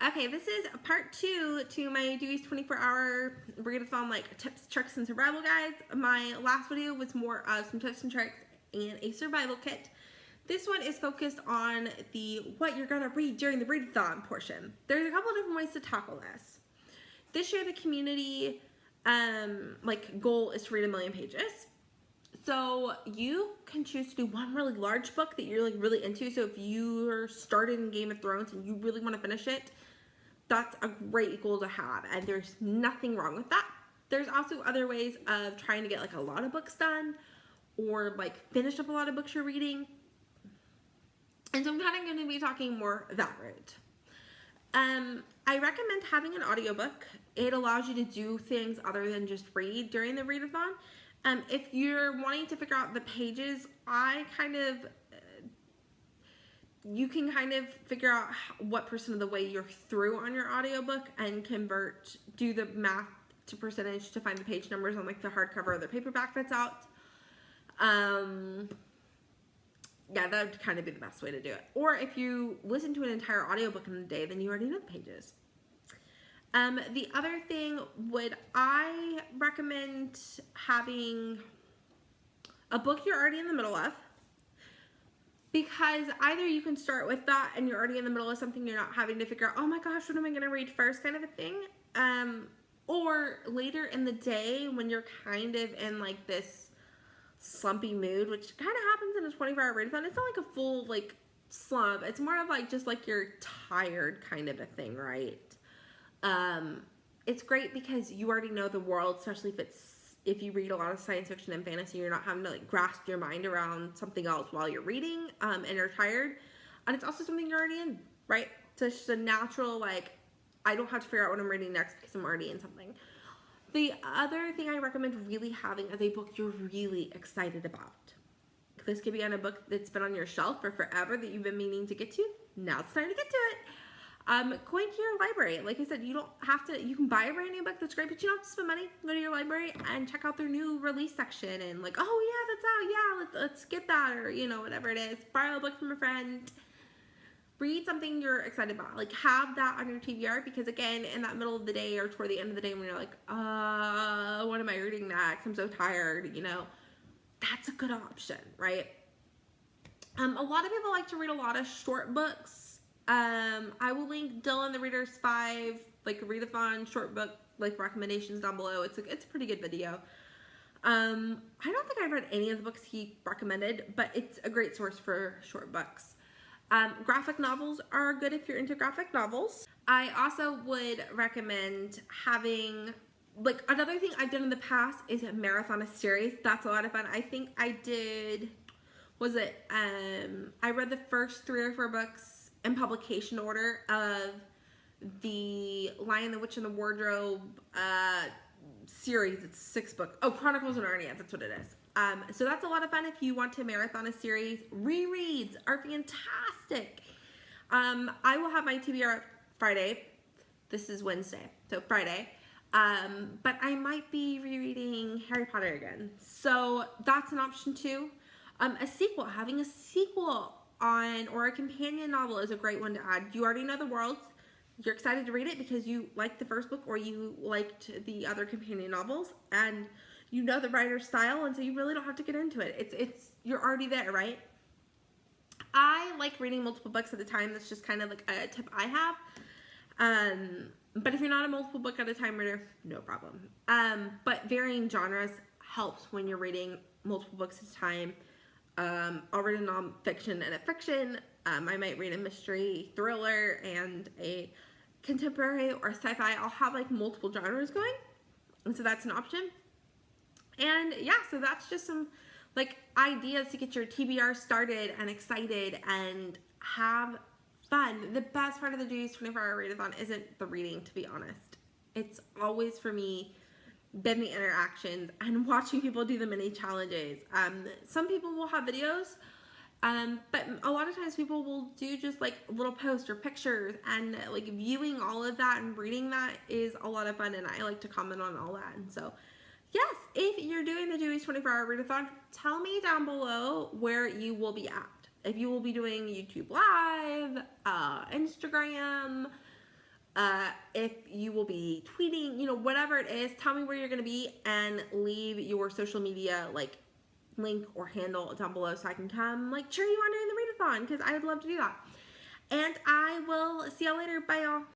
Okay, this is part 2 to my Dewey's 24-hour readathon, like tips, tricks, and survival guides. My last video was more of some tips and tricks and a survival kit. This one is focused on the what you're gonna read during the readathon portion. There's a couple of different ways to tackle this. This year, the community goal is to read 1 million pages. So you can choose to do one really large book that you're really into. So if you're started in Game of Thrones and you really want to finish it, that's a great goal to have, and there's nothing wrong with that. There's also other ways of trying to get a lot of books done or finish up a lot of books you're reading. And so I'm kind of going to be talking more that route. I recommend having an audiobook. It allows you to do things other than just read during the readathon. If you're wanting to figure out the pages, you can kind of figure out what percent of the way you're through on your audiobook and do the math to percentage to find the page numbers on the hardcover or the paperback that's out. Yeah, that would kind of be the best way to do it. Or if you listen to an entire audiobook in a day, then you already know the pages. The other thing, would I recommend having a book you're already in the middle of, because either you can start with that and you're already in the middle of something, you're not having to figure out, oh my gosh, what am I going to read first kind of a thing. Or later in the day when you're kind of in this slumpy mood, which kind of happens in a 24-hour readathon. It's not like a full slump. It's more of just you're tired kind of a thing, right? It's great because you already know the world, especially if you read a lot of science fiction and fantasy. You're not having to grasp your mind around something else while you're reading, and you're tired. And it's also something you're already in, right? So it's just a natural, I don't have to figure out what I'm reading next because I'm already in something. The other thing I recommend really having is a book you're really excited about. This could be on a book that's been on your shelf for forever that you've been meaning to get to. Now it's time to get to it. Going to your library. Like I said, you don't have to, you can buy a brand new book, that's great, but you don't have to spend money. Go to your library and check out their new release section and oh yeah, that's out, yeah, let's get that, or whatever it is. Borrow a book from a friend. Read something you're excited about. Have that on your TBR, because again, in that middle of the day or toward the end of the day when you're what am I reading next? I'm so tired, that's a good option, right? A lot of people like to read a lot of short books. I will link Dylan the Reader's 5 readathon short book recommendations down below. It's a pretty good video. I don't think I've read any of the books he recommended, but it's a great source for short books. Graphic novels are good if you're into graphic novels. I also would recommend having, another thing I've done in the past is marathon a series. That's a lot of fun. I think I did, I read the first 3 or 4 books in publication order of the Lion, the Witch, and the Wardrobe series. It's 6 books. Oh, Chronicles of Narnia, that's what it is. So that's a lot of fun if you want to marathon a series. Rereads are fantastic. I will have my TBR Friday. This is Wednesday, so Friday. But I might be rereading Harry Potter again. So that's an option too. A sequel, having a sequel or a companion novel is a great one to add. You already know the world. You're excited to read it because you liked the first book or you liked the other companion novels, and you know the writer's style, and so you really don't have to get into it. You're already there, right? I like reading multiple books at a time. That's just kind of a tip I have. But if you're not a multiple book at a time reader, no problem. But varying genres helps when you're reading multiple books at a time. I'll read a nonfiction and a fiction. I might read a mystery thriller and a contemporary or sci-fi. I'll have multiple genres going, and so that's an option. And yeah, so that's just some ideas to get your TBR started and excited and have fun. The best part of the Dewey's 24-hour readathon isn't the reading, to be honest. It's always, for me, been the interactions and watching people do the mini challenges. Some people will have videos, but a lot of times people will do just little posts or pictures, and viewing all of that and reading that is a lot of fun, and I like to comment on all that. And so yes, if you're doing the Dewey's 24-hour readathon, tell me down below where you will be at. If you will be doing YouTube Live, Instagram, if you will be tweeting, whatever it is, tell me where you're going to be and leave your social media link or handle down below so I can come cheer you on during the readathon, because I would love to do that. And I will see y'all later. Bye, y'all.